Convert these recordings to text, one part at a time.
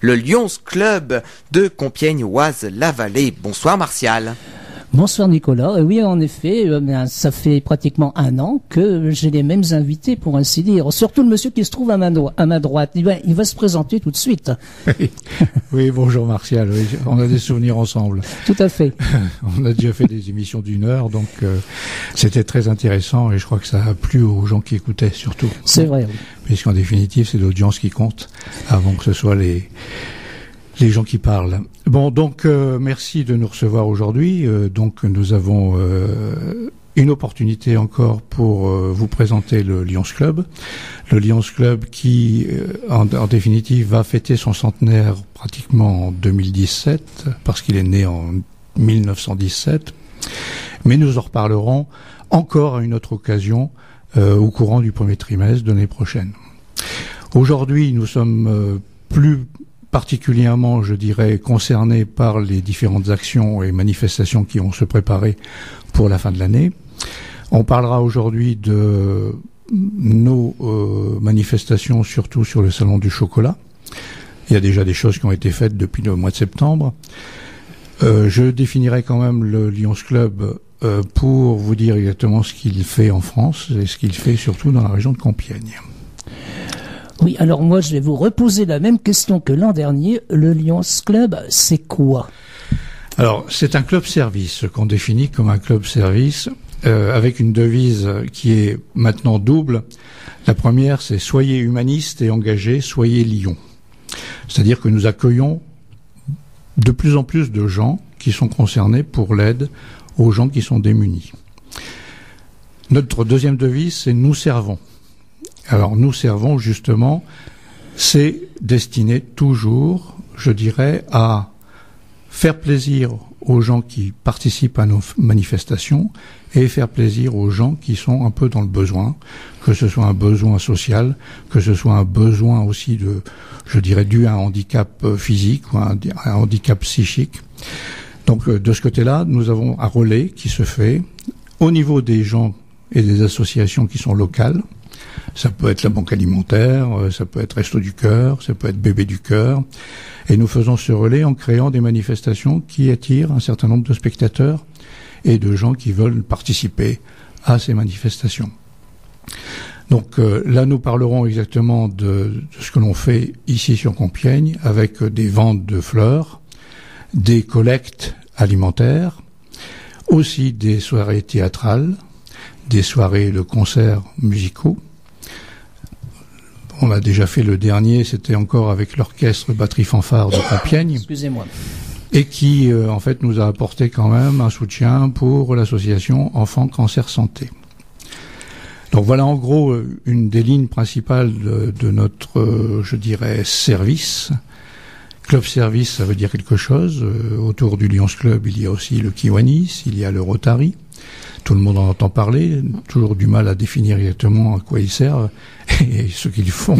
le Lions Club de Compiègne-Oise-la-Vallée. Bonsoir Martial. Bonsoir Nicolas. Et oui, en effet, ça fait pratiquement un an que j'ai les mêmes invités, pour ainsi dire. Surtout le monsieur qui se trouve à ma droite. Il va se présenter tout de suite. Oui, bonjour Martial. Oui, on a des souvenirs ensemble. Tout à fait. On a déjà fait des émissions d'1 heure, donc c'était très intéressant et je crois que ça a plu aux gens qui écoutaient surtout. C'est vrai. Oui. Puisqu'en définitive, c'est l'audience qui compte avant que ce soit les gens qui parlent. Bon, donc merci de nous recevoir aujourd'hui. Donc nous avons une opportunité encore pour vous présenter le Lions Club. Le Lions Club qui, en définitive, va fêter son centenaire pratiquement en 2017, parce qu'il est né en 1917. Mais nous en reparlerons encore à une autre occasion au courant du premier trimestre de l'année prochaine. Aujourd'hui, nous sommes plus particulièrement, je dirais, concernés par les différentes actions et manifestations qui vont se préparer pour la fin de l'année. On parlera aujourd'hui de nos manifestations, surtout sur le Salon du Chocolat. Il y a déjà des choses qui ont été faites depuis le mois de septembre. Je définirai quand même le Lions Club pour vous dire exactement ce qu'il fait en France et ce qu'il fait surtout dans la région de Compiègne. Oui, alors moi je vais vous reposer la même question que l'an dernier. Le Lions Club, c'est quoi? Alors, c'est un club service qu'on définit comme un club service avec une devise qui est maintenant double. La première, c'est « Soyez humanistes et engagés, soyez lions ». C'est-à-dire que nous accueillons de plus en plus de gens qui sont concernés pour l'aide aux gens qui sont démunis. Notre deuxième devise, c'est « Nous servons ». Alors nous servons justement, c'est destiné toujours, je dirais, à faire plaisir aux gens qui participent à nos manifestations et faire plaisir aux gens qui sont un peu dans le besoin, que ce soit un besoin social, que ce soit un besoin aussi de, je dirais, dû à un handicap physique ou un handicap psychique. Donc de ce côté-là, nous avons un relais qui se fait au niveau des gens et des associations qui sont locales. Ça peut être la Banque Alimentaire, ça peut être Resto du Cœur, ça peut être Bébé du Cœur. Et nous faisons ce relais en créant des manifestations qui attirent un certain nombre de spectateurs et de gens qui veulent participer à ces manifestations. Donc là, nous parlerons exactement de ce que l'on fait ici sur Compiègne avec des ventes de fleurs, des collectes alimentaires, aussi des soirées théâtrales, des soirées de concerts musicaux. On a déjà fait le dernier, c'était encore avec l'orchestre Batterie Fanfare de Compiègne. Excusez-moi. Et qui, en fait, nous a apporté quand même un soutien pour l'association Enfants Cancer Santé. Donc voilà en gros une des lignes principales de notre, je dirais, service. Club service, ça veut dire quelque chose. Autour du Lions Club, il y a aussi le Kiwanis, il y a le Rotary. Tout le monde en entend parler, toujours du mal à définir exactement à quoi ils servent et ce qu'ils font.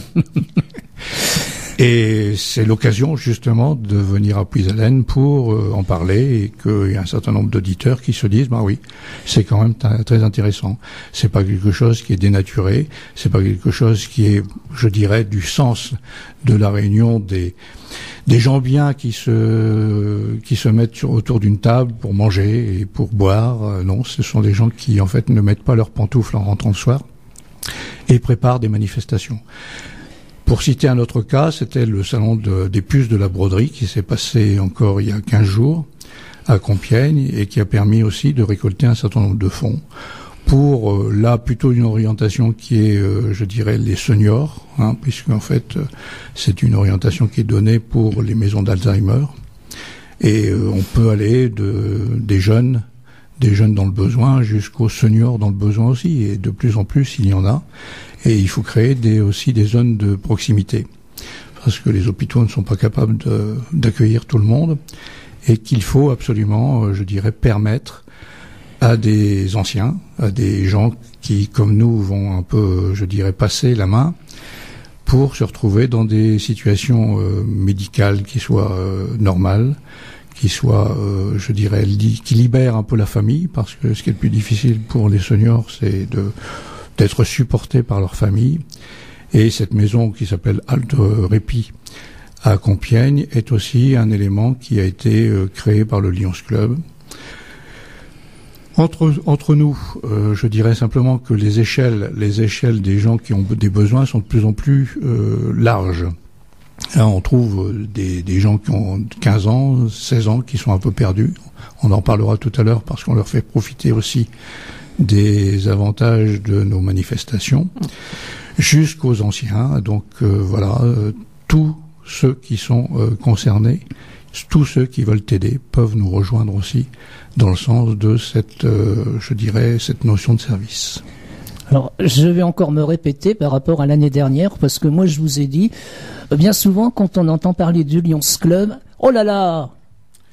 Et c'est l'occasion justement de venir à Puisalène pour en parler et qu'il y a un certain nombre d'auditeurs qui se disent bah oui, c'est quand même très intéressant. C'est pas quelque chose qui est dénaturé, c'est pas quelque chose qui est, je dirais, du sens de la réunion des gens bien qui se mettent autour d'une table pour manger et pour boire. Non, ce sont des gens qui en fait ne mettent pas leurs pantoufles en rentrant le soir et préparent des manifestations. Pour citer un autre cas, c'était le salon des puces de la broderie qui s'est passé encore il y a 15 jours à Compiègne et qui a permis aussi de récolter un certain nombre de fonds pour, là, plutôt une orientation qui est, je dirais, les seniors, puisque en fait, c'est une orientation qui est donnée pour les maisons d'Alzheimer. Et on peut aller des jeunes dans le besoin jusqu'aux seniors dans le besoin aussi, et de plus en plus, il y en a. Et il faut créer aussi des zones de proximité, parce que les hôpitaux ne sont pas capables d'accueillir tout le monde, et qu'il faut absolument, je dirais, permettre à des anciens, à des gens qui, comme nous, vont un peu, je dirais, passer la main pour se retrouver dans des situations médicales qui soient normales, qui soient, je dirais, qui libèrent un peu la famille, parce que ce qui est le plus difficile pour les seniors, c'est d'être supportés par leur famille. Et cette maison qui s'appelle Halte Répit à Compiègne est aussi un élément qui a été créé par le Lions Club. Entre nous, je dirais simplement que les échelles des gens qui ont des besoins sont de plus en plus larges. Là, on trouve des gens qui ont 15 ans, 16 ans, qui sont un peu perdus. On en parlera tout à l'heure parce qu'on leur fait profiter aussi des avantages de nos manifestations, jusqu'aux anciens. Donc voilà, tous ceux qui sont concernés, tous ceux qui veulent t'aider peuvent nous rejoindre aussi dans le sens de cette, je dirais, cette notion de service. Alors, je vais encore me répéter par rapport à l'année dernière, parce que moi, je vous ai dit, bien souvent, quand on entend parler du Lions Club, oh là là,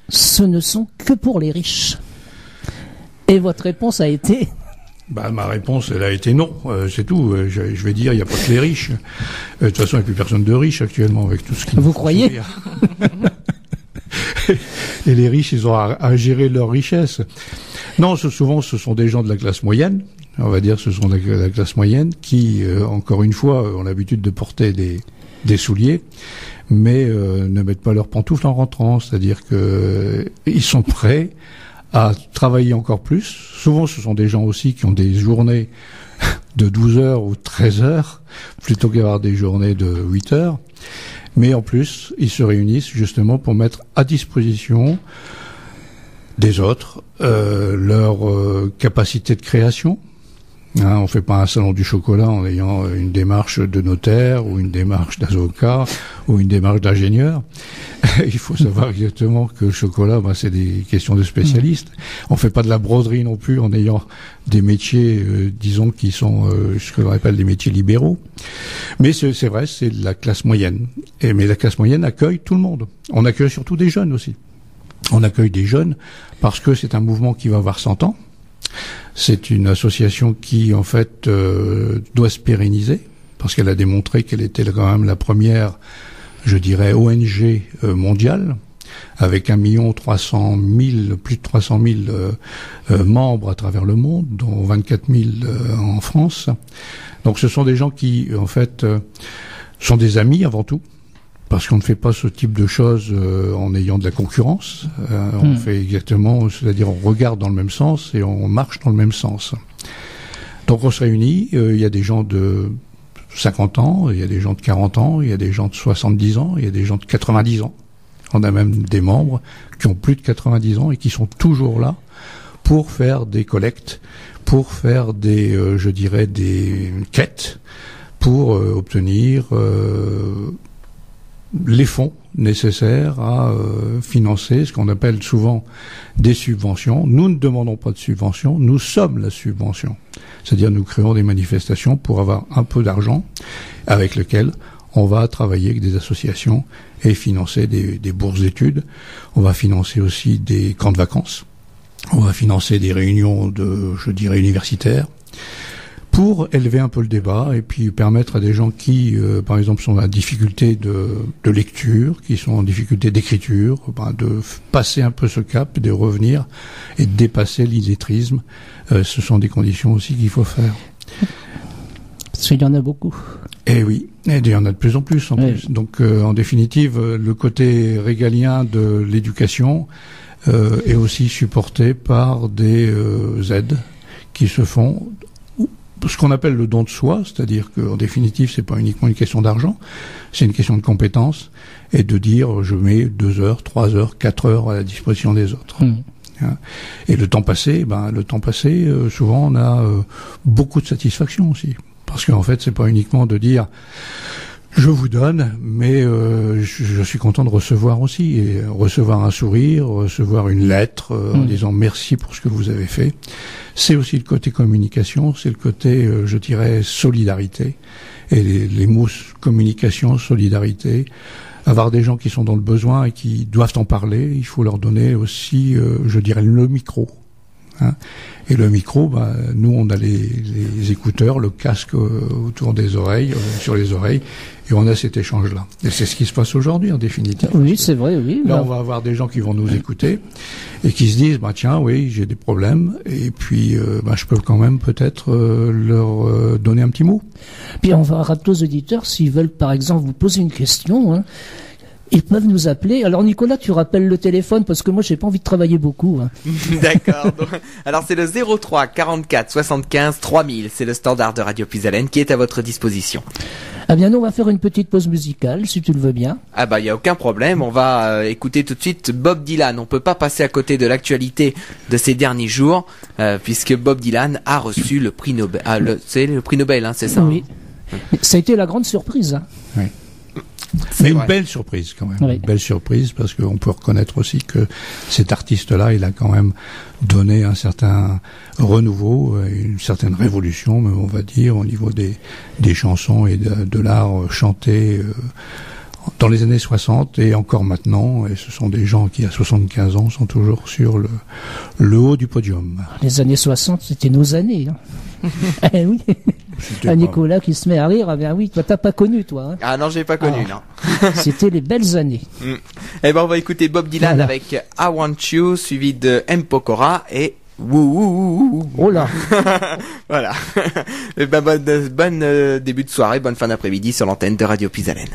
ce ne sont que pour les riches. Et votre réponse a été... Ma réponse, elle a été non, c'est tout. Je vais dire, il n'y a pas que les riches. De toute façon, il n'y a plus personne de riche actuellement avec tout ce qui... Vous croyez? Et les riches, ils ont à gérer leur richesse. Non, souvent, ce sont des gens de la classe moyenne. On va dire, ce sont la classe moyenne qui, encore une fois, ont l'habitude de porter des souliers, mais ne mettent pas leurs pantoufles en rentrant. C'est-à-dire que ils sont prêts à travailler encore plus. Souvent, ce sont des gens aussi qui ont des journées de 12 heures ou 13 heures, plutôt qu'avoir des journées de 8 heures. Mais en plus, ils se réunissent justement pour mettre à disposition des autres leur capacité de création. Hein, on fait pas un salon du chocolat en ayant une démarche de notaire ou une démarche d'avocat ou une démarche d'ingénieur. Il faut savoir exactement que le chocolat, c'est des questions de spécialistes. On fait pas de la broderie non plus en ayant des métiers, disons, qui sont ce que l'on appelle des métiers libéraux. Mais c'est vrai, c'est de la classe moyenne. Mais la classe moyenne accueille tout le monde. On accueille surtout des jeunes aussi. On accueille des jeunes parce que c'est un mouvement qui va avoir 100 ans. C'est une association qui, en fait, doit se pérenniser, parce qu'elle a démontré qu'elle était quand même la première, je dirais, ONG mondiale, avec 1 300 000, plus de 300 000 membres à travers le monde, dont 24 000 en France. Donc ce sont des gens qui, en fait, sont des amis avant tout, parce qu'on ne fait pas ce type de choses en ayant de la concurrence. On fait exactement, c'est-à-dire on regarde dans le même sens et on marche dans le même sens. Donc on se réunit, il y a des gens de 50 ans, il y a des gens de 40 ans, il y a des gens de 70 ans, il y a des gens de 90 ans. On a même des membres qui ont plus de 90 ans et qui sont toujours là pour faire des collectes, pour faire des, je dirais, des quêtes, pour obtenir les fonds nécessaires à financer ce qu'on appelle souvent des subventions. Nous ne demandons pas de subventions, nous sommes la subvention. C'est-à-dire nous créons des manifestations pour avoir un peu d'argent avec lequel on va travailler avec des associations et financer des bourses d'études. On va financer aussi des camps de vacances. On va financer des réunions je dirais, universitaires, pour élever un peu le débat et puis permettre à des gens qui, par exemple, sont en difficulté de lecture, qui sont en difficulté d'écriture, de passer un peu ce cap, de revenir et de dépasser l'illettrisme. Ce sont des conditions aussi qu'il faut faire. Parce qu'il y en a beaucoup. Eh oui, et il y en a de plus en plus. Plus. Donc, en définitive, le côté régalien de l'éducation est aussi supporté par des aides qui se font, ce qu'on appelle le don de soi, c'est-à-dire qu'en définitive, c'est pas uniquement une question d'argent, c'est une question de compétence et de dire je mets 2 heures, 3 heures, 4 heures à la disposition des autres. Et le temps passé, souvent on a beaucoup de satisfaction aussi, parce qu'en fait, c'est pas uniquement de dire je vous donne, mais je suis content de recevoir aussi, et recevoir un sourire, recevoir une lettre en disant merci pour ce que vous avez fait. C'est aussi le côté communication, c'est le côté, je dirais, solidarité. Et les mots communication, solidarité, avoir des gens qui sont dans le besoin et qui doivent en parler, il faut leur donner aussi, je dirais, le micro. Hein. Et le micro, nous on a les écouteurs, le casque autour des oreilles, sur les oreilles, et on a cet échange-là. Et c'est ce qui se passe aujourd'hui en définitive. Oui, c'est vrai, oui. Là, on va avoir des gens qui vont nous écouter et qui se disent, tiens, oui, j'ai des problèmes, et puis je peux quand même peut-être leur donner un petit mot. Puis on va rappeler aux auditeurs s'ils veulent, par exemple, vous poser une question. Ils peuvent nous appeler. Alors Nicolas, tu rappelles le téléphone parce que moi j'ai pas envie de travailler beaucoup. Hein. D'accord. Alors c'est le 03 44 75 3000. C'est le standard de Radio Puisalène qui est à votre disposition. Ah bien, nous on va faire une petite pause musicale, si tu le veux bien. Ah bah y a aucun problème. On va écouter tout de suite Bob Dylan. On peut pas passer à côté de l'actualité de ces derniers jours, puisque Bob Dylan a reçu le prix Nobel. C'est le prix Nobel, hein, c'est ça? Oui. Ça a été la grande surprise. Hein. Oui. C'est Mais vrai. une belle surprise quand même, Oui. une belle surprise parce qu'on peut reconnaître aussi que cet artiste-là, il a quand même donné un certain renouveau, une certaine révolution, on va dire, au niveau des chansons et de l'art chanté dans les années 60 et encore maintenant. Et ce sont des gens qui, à 75 ans, sont toujours sur le haut du podium. Les années 60, c'était nos années. Hein. Eh oui. C'était Ah, pas- Nicolas qui se met à rire. Ah ben oui, toi t'as pas connu, toi. Hein. Ah non, j'ai pas connu, non. C'était les belles années. Eh ben on va écouter Bob Dylan Voilà. avec I Want You, suivi de M. Pokora et Wou Wou Wou Wou. Oh là. Voilà. Eh ben, bonne début de soirée, bonne fin d'après-midi sur l'antenne de Radio Puisalène.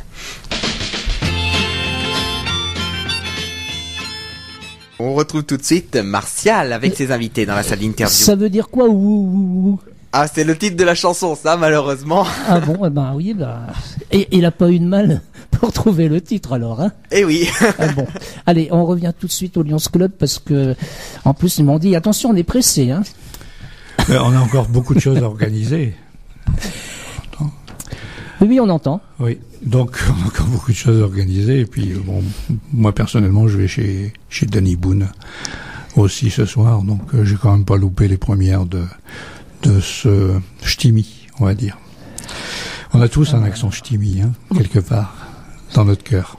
On retrouve tout de suite Martial avec ses invités dans la salle d'interview. Ça veut dire quoi? Ouh. Ah, c'est le titre de la chanson, ça, malheureusement. Ah bon, eh ben oui, bah. Et il a pas eu de mal pour trouver le titre alors, hein. Eh oui. Ah bon. Allez, on revient tout de suite au Lions Club parce que, en plus, ils m'ont dit, attention, on est pressé, hein. Mais on a encore beaucoup de choses à organiser. Oui, on entend. Oui, donc on a encore beaucoup de choses à organiser. Et puis, bon, moi personnellement, je vais chez Danny Boone aussi ce soir. Donc, j'ai quand même pas loupé les premières de ce ch'timi, on va dire. On a tous un accent ch'timi, hein, quelque part, dans notre cœur.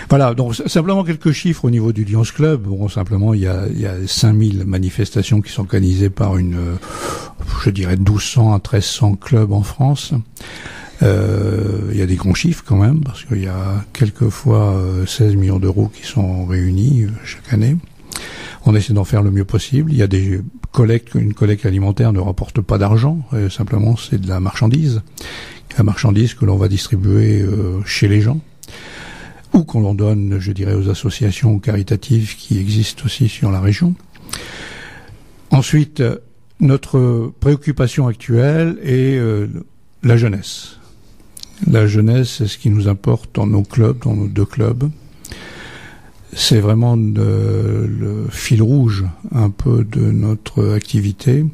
Voilà, donc simplement quelques chiffres au niveau du Lions Club. Bon, simplement, il y a 5000 manifestations qui sont organisées par je dirais 1200 à 1300 clubs en France. Il y a des grands chiffres quand même, parce qu'il y a quelquefois 16 millions d'euros qui sont réunis chaque année. On essaie d'en faire le mieux possible. Il y a des collectes, une collecte alimentaire ne rapporte pas d'argent, simplement c'est de la marchandise que l'on va distribuer chez les gens, ou qu'on l'on donne, je dirais, aux associations caritatives qui existent aussi sur la région. Ensuite, notre préoccupation actuelle est la jeunesse. La jeunesse, c'est ce qui nous importe dans nos clubs, dans nos deux clubs. C'est vraiment le fil rouge un peu de notre activité.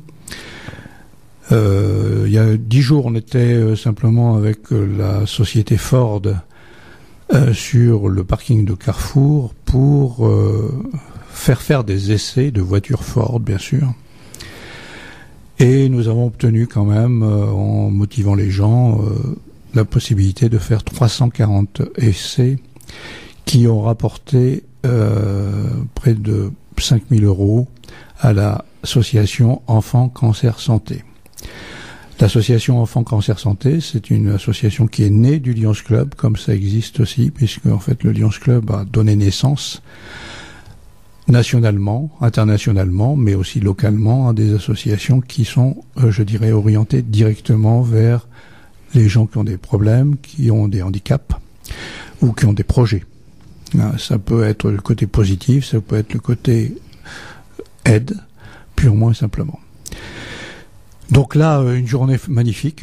Il y a 10 jours, on était simplement avec la société Ford sur le parking de Carrefour pour faire des essais de voitures Ford, bien sûr. Et nous avons obtenu quand même, en motivant les gens, la possibilité de faire 340 essais qui ont rapporté près de 5 000 euros à l'association Enfants Cancer Santé. L'association Enfants Cancer Santé, c'est une association qui est née du Lions Club, comme ça existe aussi, puisque en fait le Lions Club a donné naissance nationalement, internationalement, mais aussi localement, à des associations qui sont, je dirais, orientées directement vers les gens qui ont des problèmes, qui ont des handicaps ou qui ont des projets. Ça peut être le côté positif, ça peut être le côté aide, purement et simplement. Donc là, une journée magnifique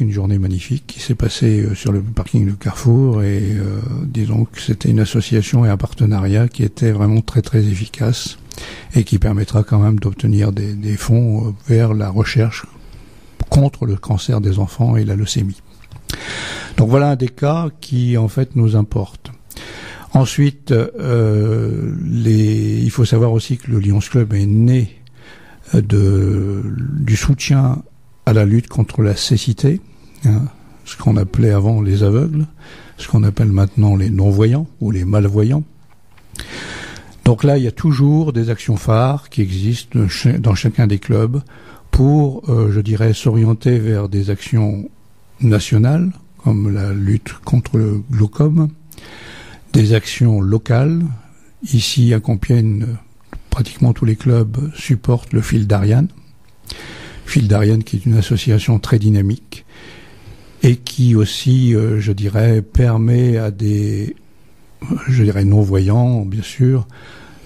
qui s'est passée sur le parking de Carrefour et disons que c'était une association et un partenariat qui était vraiment très très efficace et qui permettra quand même d'obtenir des fonds vers la recherche contre le cancer des enfants et la leucémie. Donc voilà un des cas qui en fait nous importe. Ensuite, il faut savoir aussi que le Lions Club est né du soutien à la lutte contre la cécité, hein, ce qu'on appelait avant les aveugles, ce qu'on appelle maintenant les non-voyants ou les malvoyants. Donc là, il y a toujours des actions phares qui existent dans chacun des clubs pour, je dirais, s'orienter vers des actions nationales, comme la lutte contre le glaucome, des actions locales. Ici, à Compiègne, pratiquement tous les clubs supportent le Fil d'Ariane. Fil d'Ariane qui est une association très dynamique et qui aussi, je dirais, permet à des je dirais non-voyants, bien sûr,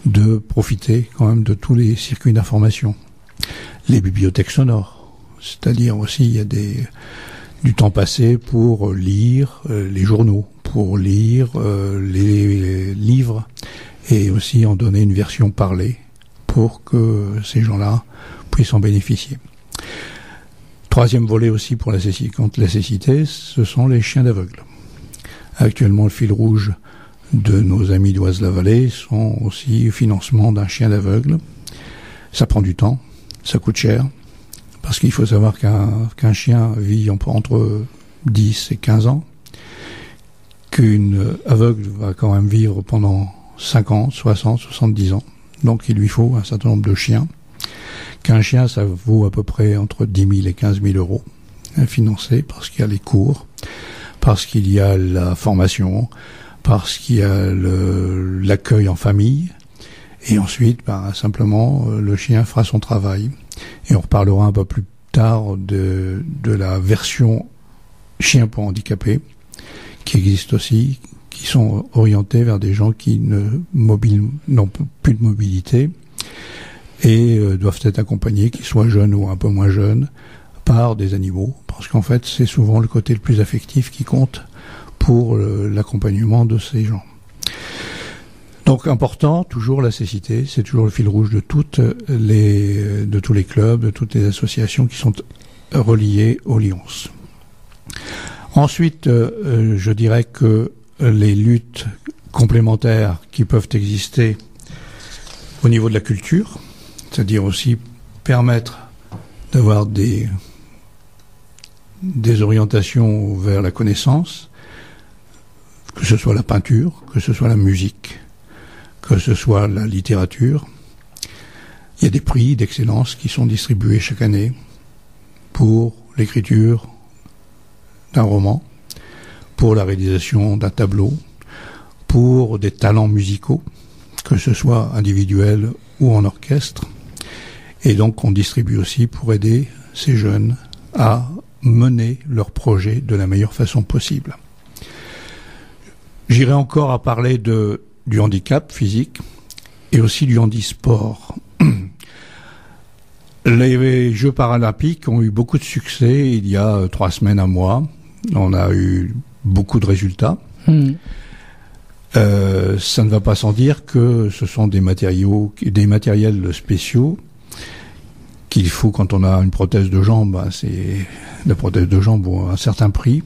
de profiter quand même de tous les circuits d'information. Les bibliothèques sonores, c'est-à-dire aussi il y a du temps passé pour lire les journaux, pour lire les livres, et aussi en donner une version parlée pour que ces gens-là puissent en bénéficier. Troisième volet aussi pour contre la cécité, ce sont les chiens d'aveugles. Actuellement, le fil rouge de nos amis d'Oise-la-Vallée sont aussi le financement d'un chien d'aveugle. Ça prend du temps, ça coûte cher, parce qu'il faut savoir qu'un chien vit entre 10 et 15 ans, qu'une aveugle va quand même vivre pendant 50, 60, 70 ans. Donc il lui faut un certain nombre de chiens. Qu'un chien, ça vaut à peu près entre 10 000 et 15 000 euros à financer, parce qu'il y a les cours, parce qu'il y a la formation, parce qu'il y a l'accueil en famille, et ensuite, simplement, le chien fera son travail. Et on reparlera un peu plus tard de la version chien pour handicapés, qui existe aussi, qui sont orientés vers des gens qui n'ont plus de mobilité, et doivent être accompagnés, qu'ils soient jeunes ou un peu moins jeunes, par des animaux, parce qu'en fait c'est souvent le côté le plus affectif qui compte pour l'accompagnement de ces gens. Donc important, toujours la cécité, c'est toujours le fil rouge de tous les clubs, de toutes les associations qui sont reliées au Lions. Ensuite, je dirais que les luttes complémentaires qui peuvent exister au niveau de la culture, c'est-à-dire aussi permettre d'avoir des orientations vers la connaissance, que ce soit la peinture, que ce soit la musique, que ce soit la littérature. Il y a des prix d'excellence qui sont distribués chaque année pour l'écriture d'un roman, pour la réalisation d'un tableau, pour des talents musicaux, que ce soit individuels ou en orchestre. Et donc on distribue aussi pour aider ces jeunes à mener leur projet de la meilleure façon possible. J'irai encore à parler du handicap physique et aussi du handisport. Les Jeux paralympiques ont eu beaucoup de succès il y a 3 semaines, un mois. On a eu beaucoup de résultats. Ça ne va pas sans dire que ce sont des matériels spéciaux qu'il faut quand on a une prothèse de jambe. La prothèse de jambe vaut un certain prix.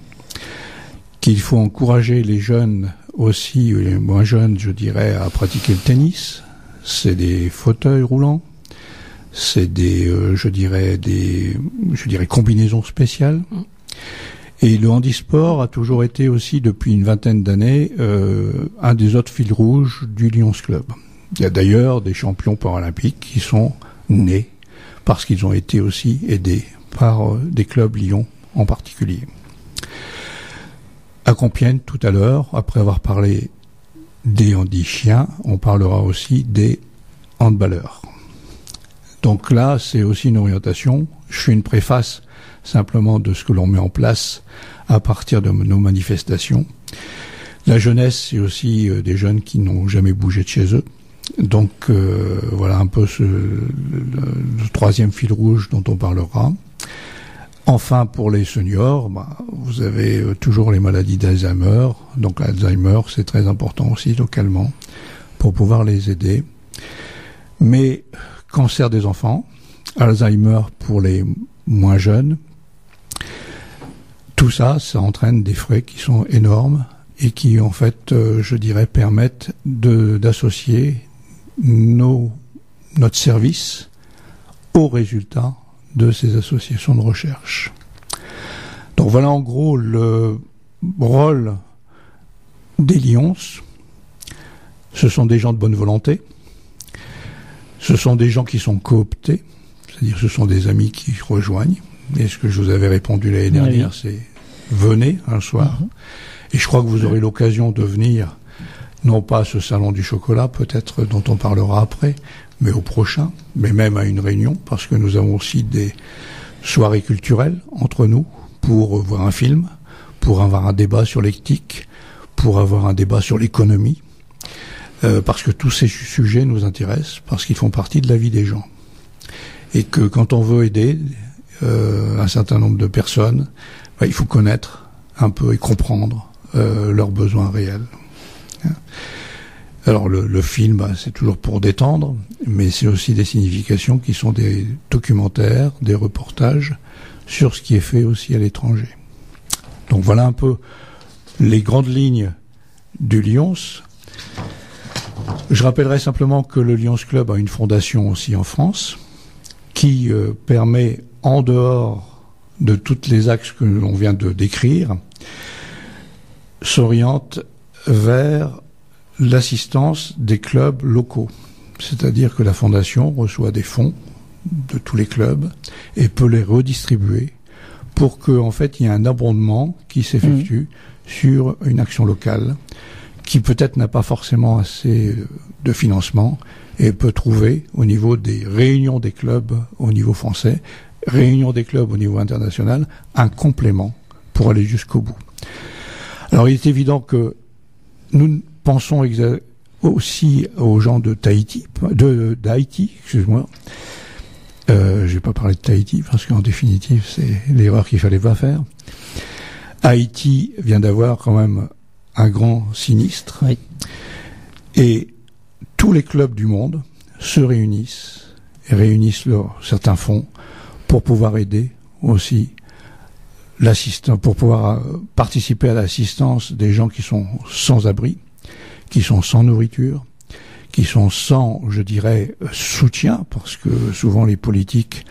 Qu'il faut encourager les jeunes aussi, les moins jeunes, je dirais, à pratiquer le tennis. C'est des fauteuils roulants. C'est je dirais combinaisons spéciales. Et le handisport a toujours été aussi, depuis une vingtaine d'années, un des autres fils rouges du Lions Club. Il y a d'ailleurs des champions paralympiques qui sont nés parce qu'ils ont été aussi aidés par des clubs Lyon en particulier. À Compiègne, tout à l'heure, après avoir parlé des handichiens, on parlera aussi des handballeurs. Donc là, c'est aussi une orientation. Je fais une préface simplement de ce que l'on met en place à partir de nos manifestations. La jeunesse, c'est aussi des jeunes qui n'ont jamais bougé de chez eux. Donc voilà un peu le troisième fil rouge dont on parlera. Enfin, pour les seniors, vous avez toujours les maladies d'Alzheimer. Donc l'Alzheimer, c'est très important aussi localement pour pouvoir les aider. Mais cancer des enfants, Alzheimer pour les moins jeunes, tout ça, ça entraîne des frais qui sont énormes et qui, en fait, je dirais, permettent d'associer notre service aux résultats de ces associations de recherche. Donc voilà en gros le rôle des Lions. Ce sont des gens de bonne volonté. Ce sont des gens qui sont cooptés, c'est-à-dire ce sont des amis qui rejoignent. Et ce que je vous avais répondu l'année dernière, c'est venez un soir. Et je crois que vous aurez l'occasion de venir, non pas à ce salon du chocolat, peut-être dont on parlera après, mais au prochain, mais même à une réunion, parce que nous avons aussi des soirées culturelles entre nous pour voir un film, pour avoir un débat sur l'éthique, pour avoir un débat sur l'économie, parce que tous ces sujets nous intéressent, parce qu'ils font partie de la vie des gens. Et que quand on veut aider un certain nombre de personnes, il faut connaître un peu et comprendre leurs besoins réels. Alors le film, c'est toujours pour détendre, mais c'est aussi des significations qui sont des documentaires, des reportages sur ce qui est fait aussi à l'étranger. Donc voilà un peu les grandes lignes du Lions. Je rappellerai simplement que le Lions Club a une fondation aussi en France qui permet, en dehors de tous les axes que l'on vient de décrire, s'oriente vers l'assistance des clubs locaux. C'est-à-dire que la fondation reçoit des fonds de tous les clubs et peut les redistribuer pour qu'en fait il y ait un abondement qui s'effectue sur une action locale qui peut-être n'a pas forcément assez de financement et peut trouver au niveau des réunions des clubs au niveau français, réunions des clubs au niveau international, un complément pour aller jusqu'au bout. Alors il est évident que nous pensons aussi aux gens de d'Haïti, excuse-moi. Je vais pas parler de Tahiti parce qu'en définitive c'est l'erreur qu'il fallait pas faire. Haïti vient d'avoir quand même un grand sinistre. Oui. Et tous les clubs du monde se réunissent et réunissent certains fonds pour pouvoir aider aussi pour pouvoir participer à l'assistance des gens qui sont sans abri, qui sont sans nourriture, qui sont sans, je dirais, soutien, parce que souvent les politiques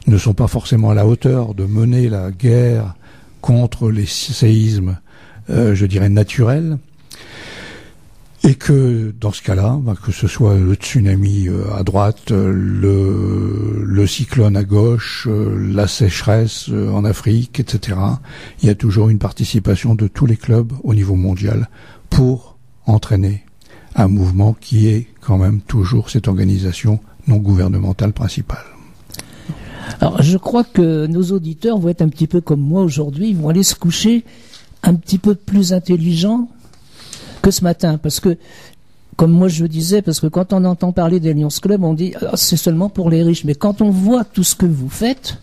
ne sont pas forcément à la hauteur de mener la guerre contre les séismes, je dirais, naturels. Et que, dans ce cas-là, que ce soit le tsunami à droite, le cyclone à gauche, la sécheresse en Afrique, etc., il y a toujours une participation de tous les clubs au niveau mondial pour entraîner un mouvement qui est quand même toujours cette organisation non gouvernementale principale. Alors, je crois que nos auditeurs vont être un petit peu comme moi aujourd'hui, ils vont aller se coucher un petit peu plus intelligents que ce matin, parce que, comme moi je disais, parce que quand on entend parler des Lions Club, on dit c'est seulement pour les riches, mais quand on voit tout ce que vous faites,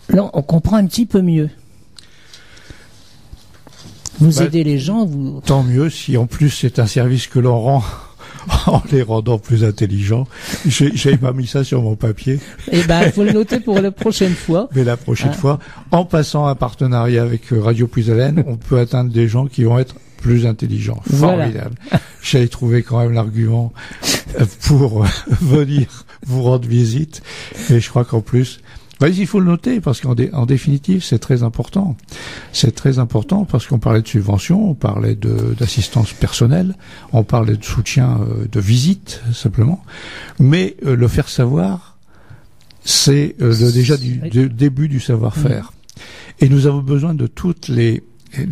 là on comprend un petit peu mieux. Vous aidez les gens, vous... Tant mieux si en plus c'est un service que l'on rend en les rendant plus intelligents. J'ai pas mis ça sur mon papier. Eh ben, il faut le noter pour la prochaine fois. Mais la prochaine fois, en passant un partenariat avec Radio Puisalène, on peut atteindre des gens qui vont être plus intelligents. Formidable. Voilà. J'ai trouvé quand même l'argument pour venir vous rendre visite. Et je crois qu'en plus, il faut le noter parce qu'en définitive, c'est très important. C'est très important parce qu'on parlait de subventions, on parlait d'assistance personnelle, on parlait de soutien de visite, simplement. Mais le faire savoir, c'est déjà du début du savoir-faire. Et nous avons besoin de toutes les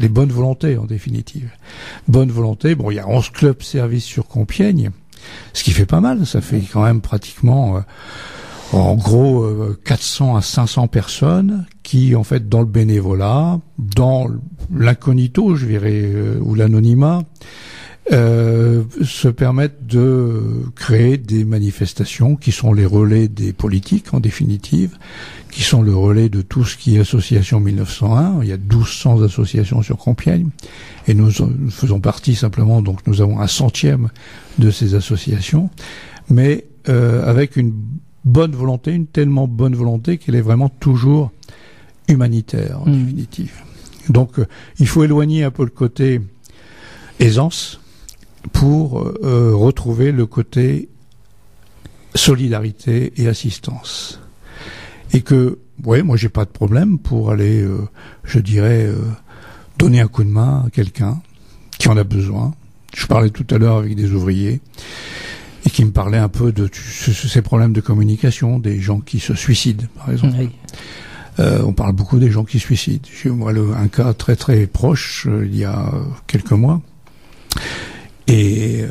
bonnes volontés, en définitive. Bonne volonté, il y a 11 clubs services sur Compiègne, ce qui fait pas mal, ça fait quand même pratiquement... en gros, 400 à 500 personnes qui, en fait, dans le bénévolat, dans l'incognito, je dirais, ou l'anonymat, se permettent de créer des manifestations qui sont les relais des politiques, en définitive, qui sont le relais de tout ce qui est association 1901. Il y a 1200 associations sur Compiègne, et nous faisons partie simplement, donc nous avons 1/100 de ces associations, mais avec une bonne volonté, une tellement bonne volonté qu'elle est vraiment toujours humanitaire, en définitive. Donc, il faut éloigner un peu le côté aisance pour retrouver le côté solidarité et assistance. Et que, moi, j'ai pas de problème pour aller, je dirais, donner un coup de main à quelqu'un qui en a besoin. Je parlais tout à l'heure avec des ouvriers et qui me parlaient un peu de ces problèmes de communication, des gens qui se suicident, par exemple. Oui. On parle beaucoup des gens qui se suicident. J'ai moi un cas très très proche il y a quelques mois, et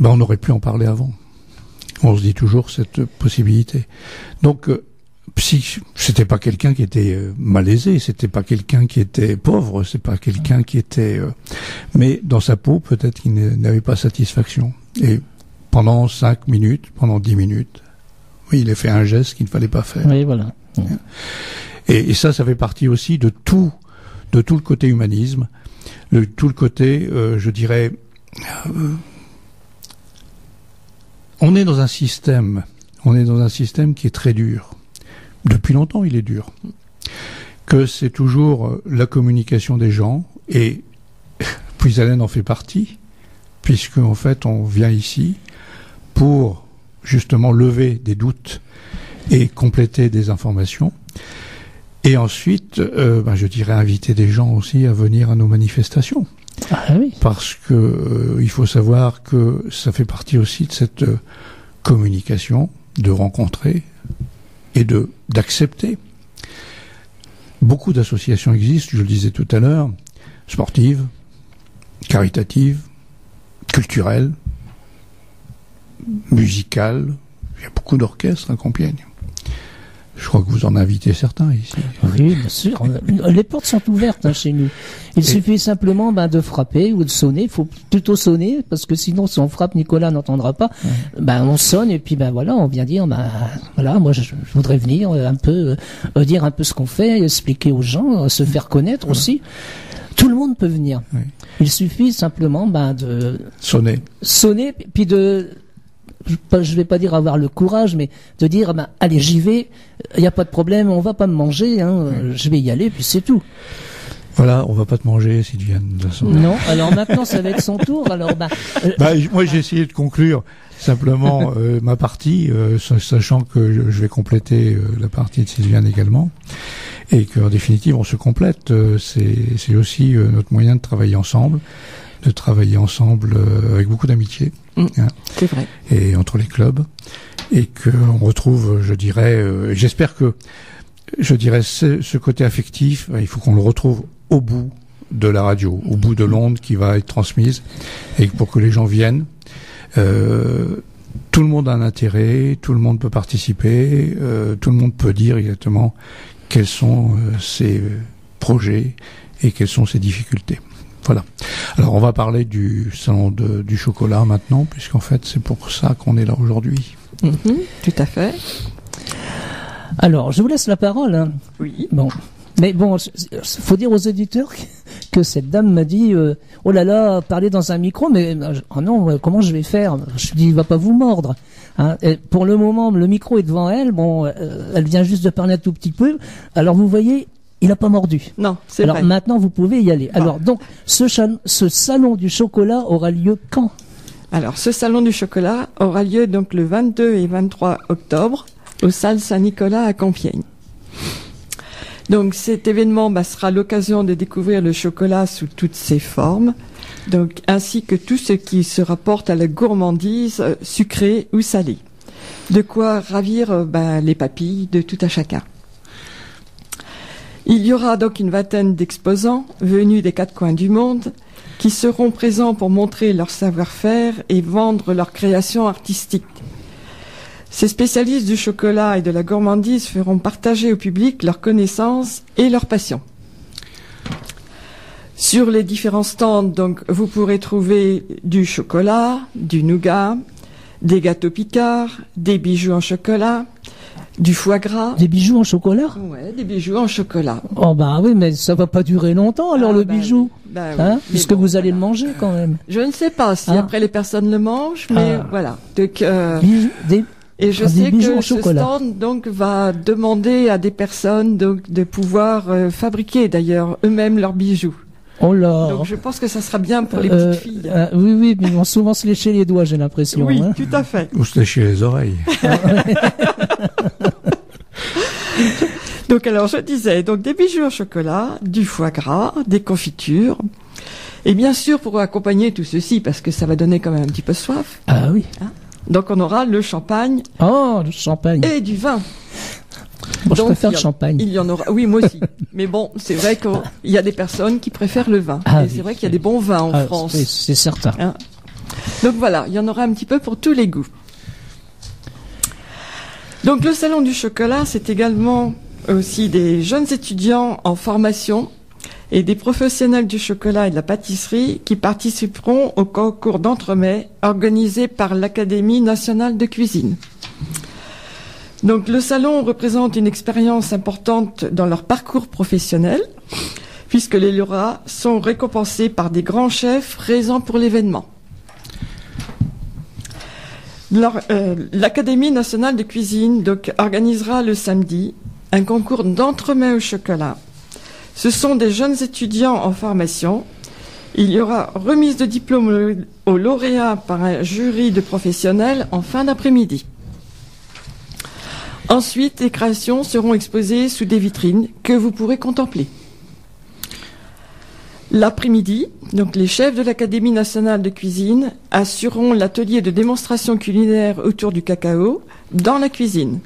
on aurait pu en parler avant. On se dit toujours cette possibilité. Donc c'était pas quelqu'un qui était malaisé, c'était pas quelqu'un qui était pauvre, c'est pas quelqu'un qui était, mais dans sa peau peut-être qu'il n'avait pas satisfaction. Et pendant 5 minutes, pendant 10 minutes, oui, il a fait un geste qu'il ne fallait pas faire. Oui, voilà. Et ça fait partie aussi de tout le côté humanisme, tout le côté, je dirais, on est dans un système qui est très dur. Depuis longtemps, il est dur. Que c'est toujours la communication des gens, et Puisalène en fait partie, puisque en fait, on vient ici pour justement lever des doutes et compléter des informations. Et ensuite, je dirais inviter des gens aussi à venir à nos manifestations. Ah oui. Parce que il faut savoir que ça fait partie aussi de cette communication, de rencontrer et d'accepter. Beaucoup d'associations existent, je le disais tout à l'heure, sportives, caritatives, culturelles, musicales. Il y a beaucoup d'orchestres à Compiègne. Je crois que vous en invitez certains ici. Oui, bien sûr. Les portes sont ouvertes chez nous. Il suffit simplement de frapper ou de sonner. Il faut plutôt sonner, parce que sinon, si on frappe, Nicolas n'entendra pas. On sonne et puis voilà, on vient dire, voilà, moi je voudrais venir un peu dire un peu ce qu'on fait, expliquer aux gens, se faire connaître aussi. Tout le monde peut venir. Oui. Il suffit simplement de sonner, puis je vais pas dire avoir le courage, mais de dire allez, j'y vais, il n'y a pas de problème, on va pas me manger, je vais y aller, puis c'est tout. Voilà, on va pas te manger, Sylviane. De toute façon. Non, alors maintenant ça va être son tour. Alors moi j'ai essayé de conclure simplement ma partie, sachant que je vais compléter la partie de Sylviane également, et qu'en définitive on se complète. C'est aussi notre moyen de travailler ensemble. Avec beaucoup d'amitié. C'est vrai. Et entre les clubs. Et qu'on retrouve, j'espère que, ce côté affectif, il faut qu'on le retrouve au bout de la radio, au bout de l'onde qui va être transmise. Et pour que les gens viennent, tout le monde a un intérêt, tout le monde peut participer, tout le monde peut dire exactement quels sont ses projets et quelles sont ses difficultés. Voilà. Alors on va parler du salon du chocolat maintenant, puisqu'en fait c'est pour ça qu'on est là aujourd'hui. Tout à fait. Alors je vous laisse la parole. Oui. Mais faut dire aux éditeurs que cette dame m'a dit oh là là, parler dans un micro, mais non, comment je vais faire? Je lui dis, il va pas vous mordre. Et pour le moment, le micro est devant elle. Elle vient juste de parler un tout petit peu. Alors vous voyez. Il n'a pas mordu. Non, c'est vrai. Alors maintenant, vous pouvez y aller. Alors donc, ce salon du chocolat aura lieu quand? Alors, ce salon du chocolat aura lieu donc le 22 et 23 octobre aux salles Saint-Nicolas à Compiègne. Donc cet événement sera l'occasion de découvrir le chocolat sous toutes ses formes, donc ainsi que tout ce qui se rapporte à la gourmandise sucrée ou salée. De quoi ravir les papilles de tout à chacun. Il y aura donc une vingtaine d'exposants venus des 4 coins du monde qui seront présents pour montrer leur savoir-faire et vendre leurs créations artistiques. Ces spécialistes du chocolat et de la gourmandise feront partager au public leurs connaissances et leurs passions. Sur les différents stands, donc, vous pourrez trouver du chocolat, du nougat, des gâteaux Picard, des bijoux en chocolat, du foie gras. Des bijoux en chocolat? Ouais, des bijoux en chocolat. Oh oui, mais ça va pas durer longtemps alors le bijou. Oui. Puisque vous allez le manger quand même. Je ne sais pas si après les personnes le mangent, mais voilà. Donc, et je sais que ce stand donc va demander à des personnes donc de pouvoir fabriquer d'ailleurs eux-mêmes leurs bijoux. Oh là. Donc je pense que ça sera bien pour les petites filles. Oui, mais ils vont souvent se lécher les doigts, j'ai l'impression. Oui, tout à fait. Ou se lécher les oreilles. Donc alors je disais, donc des bijoux en chocolat, du foie gras, des confitures, et bien sûr pour accompagner tout ceci, parce que ça va donner quand même un petit peu soif. Ah oui. Donc on aura le champagne. Oh, le champagne. Et du vin. Bon, je préfère le champagne. Il y en aura. Oui, moi aussi. Mais bon, c'est vrai qu'il y a des personnes qui préfèrent le vin. Et c'est vrai qu'il y a des bons vins en France. C'est certain. Donc voilà, il y en aura un petit peu pour tous les goûts. Donc le salon du chocolat, c'est également aussi des jeunes étudiants en formation et des professionnels du chocolat et de la pâtisserie qui participeront au concours d'entremets organisé par l'Académie nationale de cuisine. Donc le salon représente une expérience importante dans leur parcours professionnel, puisque les lauréats sont récompensés par des grands chefs présents pour l'événement. L'Académie nationale de cuisine donc, organisera le samedi un concours d'entremets au chocolat. Ce sont des jeunes étudiants en formation. Il y aura remise de diplôme aux lauréats par un jury de professionnels en fin d'après-midi. Ensuite, les créations seront exposées sous des vitrines que vous pourrez contempler. L'après-midi, donc les chefs de l'Académie nationale de cuisine assureront l'atelier de démonstration culinaire autour du cacao dans la cuisine.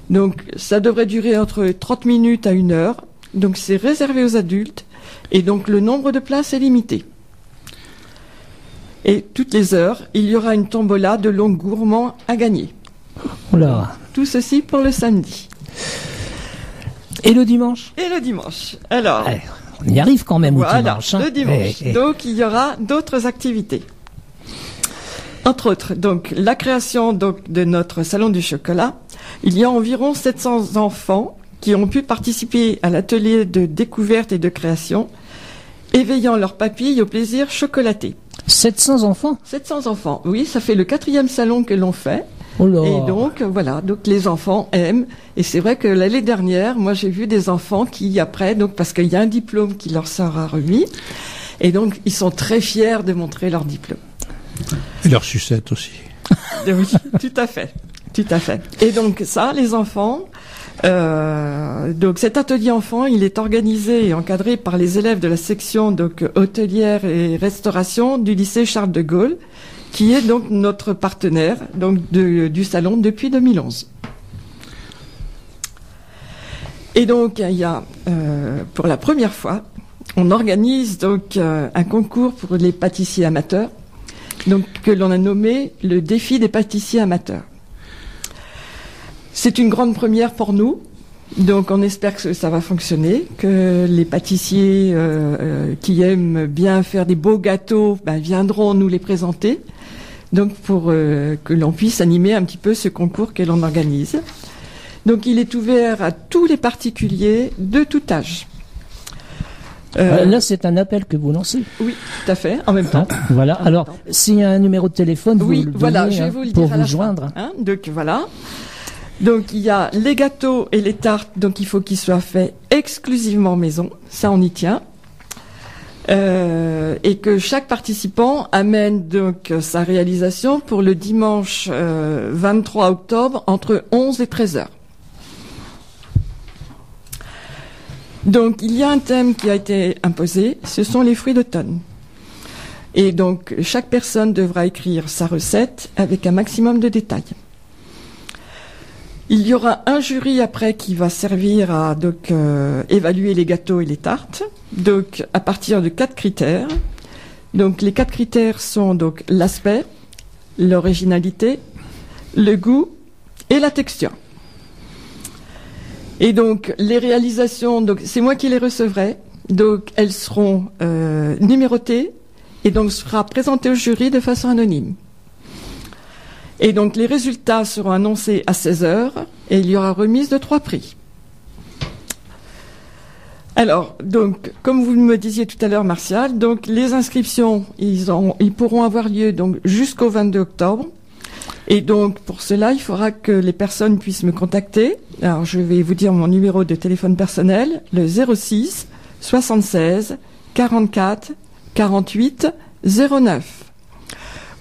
Donc ça devrait durer entre 30 minutes à 1 heure. Donc c'est réservé aux adultes et donc le nombre de places est limité. Et toutes les heures, il y aura une tombola de longs gourmands à gagner. Oula. Tout ceci pour le samedi. Et le dimanche? Et le dimanche. Alors, on y arrive quand même voilà, au dimanche. Hein. Le dimanche. Donc il y aura d'autres activités. Entre autres, donc la création donc de notre salon du chocolat. Il y a environ 700 enfants qui ont pu participer à l'atelier de découverte et de création, éveillant leurs papilles au plaisir chocolaté. 700 enfants? 700 enfants, oui, ça fait le 4e salon que l'on fait. Oh là. Et donc, voilà, donc les enfants aiment. Et c'est vrai que l'année dernière, moi j'ai vu des enfants qui, après, donc parce qu'il y a un diplôme qui leur sera remis, et donc ils sont très fiers de montrer leur diplôme. Et leur sucette aussi. Oui, tout à fait. Tout à fait. Et donc ça, les enfants, donc cet atelier enfant, il est organisé et encadré par les élèves de la section donc hôtelière et restauration du lycée Charles de Gaulle, qui est donc notre partenaire donc du salon depuis 2011. Et donc il y a pour la première fois, on organise donc un concours pour les pâtissiers amateurs, donc que l'on a nommé le défi des pâtissiers amateurs. C'est une grande première pour nous, donc on espère que ça va fonctionner, que les pâtissiers qui aiment bien faire des beaux gâteaux viendront nous les présenter, donc pour que l'on puisse animer un petit peu ce concours que l'on organise. Donc il est ouvert à tous les particuliers de tout âge. Là, c'est un appel que vous lancez. Oui, tout à fait, en même temps. Hein, voilà. Alors, s'il y a un numéro de téléphone, vous le donnez, je vais vous le pour dire à vous la joindre. Fin, hein, donc voilà. Donc il y a les gâteaux et les tartes, donc il faut qu'ils soient faits exclusivement maison, ça on y tient. Et que chaque participant amène donc sa réalisation pour le dimanche 23 octobre entre 11 et 13 heures. Donc il y a un thème qui a été imposé, ce sont les fruits d'automne. Et donc chaque personne devra écrire sa recette avec un maximum de détails. Il y aura un jury après qui va servir à donc évaluer les gâteaux et les tartes, donc à partir de 4 critères. Donc les 4 critères sont donc l'aspect, l'originalité, le goût et la texture. Et donc les réalisations, donc c'est moi qui les recevrai, donc elles seront numérotées et donc sera présentées au jury de façon anonyme. Et donc les résultats seront annoncés à 16h et il y aura remise de 3 prix. Alors, donc, comme vous me disiez tout à l'heure, Martial, donc les inscriptions, ils pourront avoir lieu donc jusqu'au 22 octobre. Et donc, pour cela, il faudra que les personnes puissent me contacter. Alors, je vais vous dire mon numéro de téléphone personnel, le 06 76 44 48 09.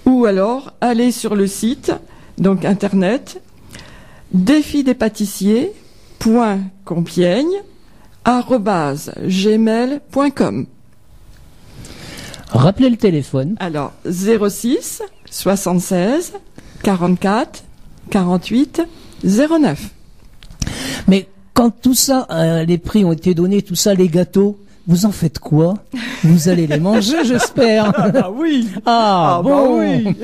Ou alors, aller sur le site, donc internet, défidespatisseries.compiègne@gmail.com. Rappelez le téléphone. Alors, 06 76 44 48 09. Mais quand tout ça, les prix ont été donnés, tout ça, les gâteaux, vous en faites quoi? Vous allez les manger, j'espère. Ah bah oui. Ah bon. Bah oui.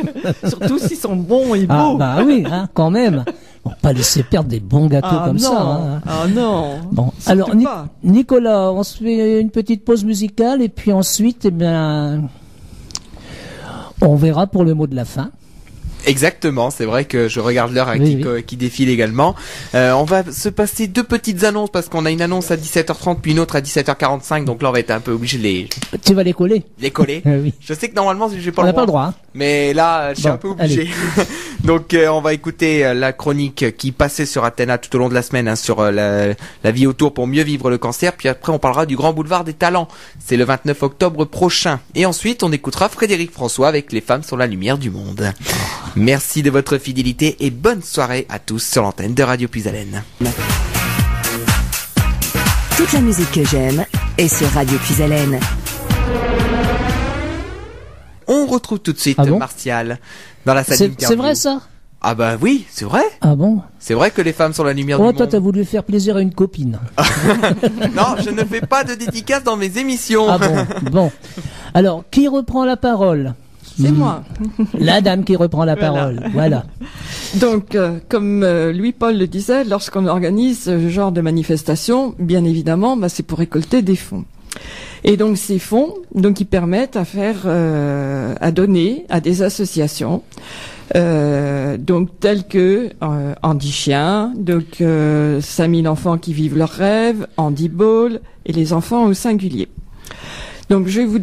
Surtout s'ils sont bons et beaux. Ah bah oui, hein, quand même. On va pas laisser perdre des bons gâteaux comme non. ça. Hein. Ah non. Bon, Surtout alors pas. Nicolas, on se fait une petite pause musicale et puis ensuite, on verra pour le mot de la fin. Exactement, c'est vrai que je regarde l'heure qui défile également. On va se passer 2 petites annonces parce qu'on a une annonce à 17h30 puis une autre à 17h45, donc là on va être un peu obligé de Tu vas les coller. les coller. Oui. Je sais que normalement j'ai pas On le n'a pas le droit, droit. Hein. mais là je suis un peu obligé. Donc on va écouter la chronique qui passait sur Athéna tout au long de la semaine sur la vie autour pour mieux vivre le cancer, puis après on parlera du Grand Boulevard des Talents. C'est le 29 octobre prochain. Et ensuite on écoutera Frédéric François avec Les femmes sont la lumière du monde. Merci de votre fidélité et bonne soirée à tous sur l'antenne de Radio Puisalène. Toute la musique que j'aime est sur Radio Puisalène. On retrouve tout de suite Martial dans la salle d'interview. C'est vrai ça? Ah bah oui, c'est vrai. Ah bon? C'est vrai que les femmes sont la lumière du monde. Toi t'as voulu faire plaisir à une copine. Non, je ne fais pas de dédicace dans mes émissions. Ah bon. Alors, qui reprend la parole? C'est moi. La dame qui reprend la parole. Voilà. Donc, comme Louis-Paul le disait, lorsqu'on organise ce genre de manifestation, bien évidemment, c'est pour récolter des fonds. Et donc ces fonds, ils permettent à donner à des associations, telles que Andy Chien, 5000 enfants qui vivent leurs rêves, Andy Ball et les enfants au singulier. Donc je vais vous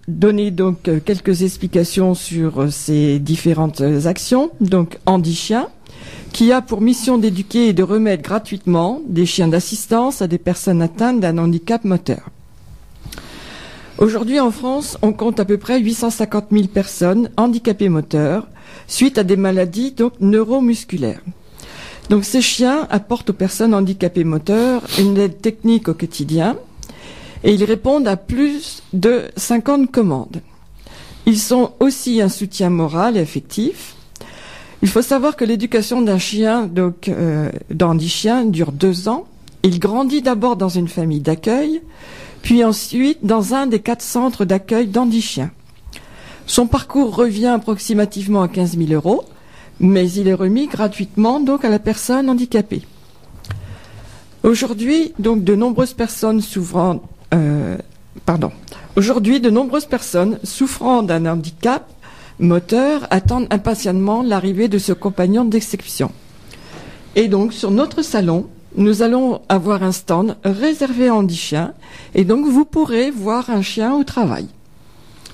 donner quelques explications sur ces différentes actions. Donc Andy Chien, qui a pour mission d'éduquer et de remettre gratuitement des chiens d'assistance à des personnes atteintes d'un handicap moteur. Aujourd'hui en France, on compte à peu près 850 000 personnes handicapées moteurs suite à des maladies neuromusculaires. Donc ces chiens apportent aux personnes handicapées moteurs une aide technique au quotidien. Et ils répondent à plus de 50 commandes. Ils sont aussi un soutien moral et affectif. Il faut savoir que l'éducation d'un chien, d'Andy Chien, dure 2 ans. Il grandit d'abord dans une famille d'accueil, puis ensuite dans un des 4 centres d'accueil d'Andy Chien. Son parcours revient approximativement à 15 000 €, mais il est remis gratuitement à la personne handicapée. Aujourd'hui, de nombreuses personnes souffrant d'un handicap moteur attendent impatiemment l'arrivée de ce compagnon d'exception. Et donc, sur notre salon, nous allons avoir un stand réservé à Andy Chien, et donc vous pourrez voir un chien au travail.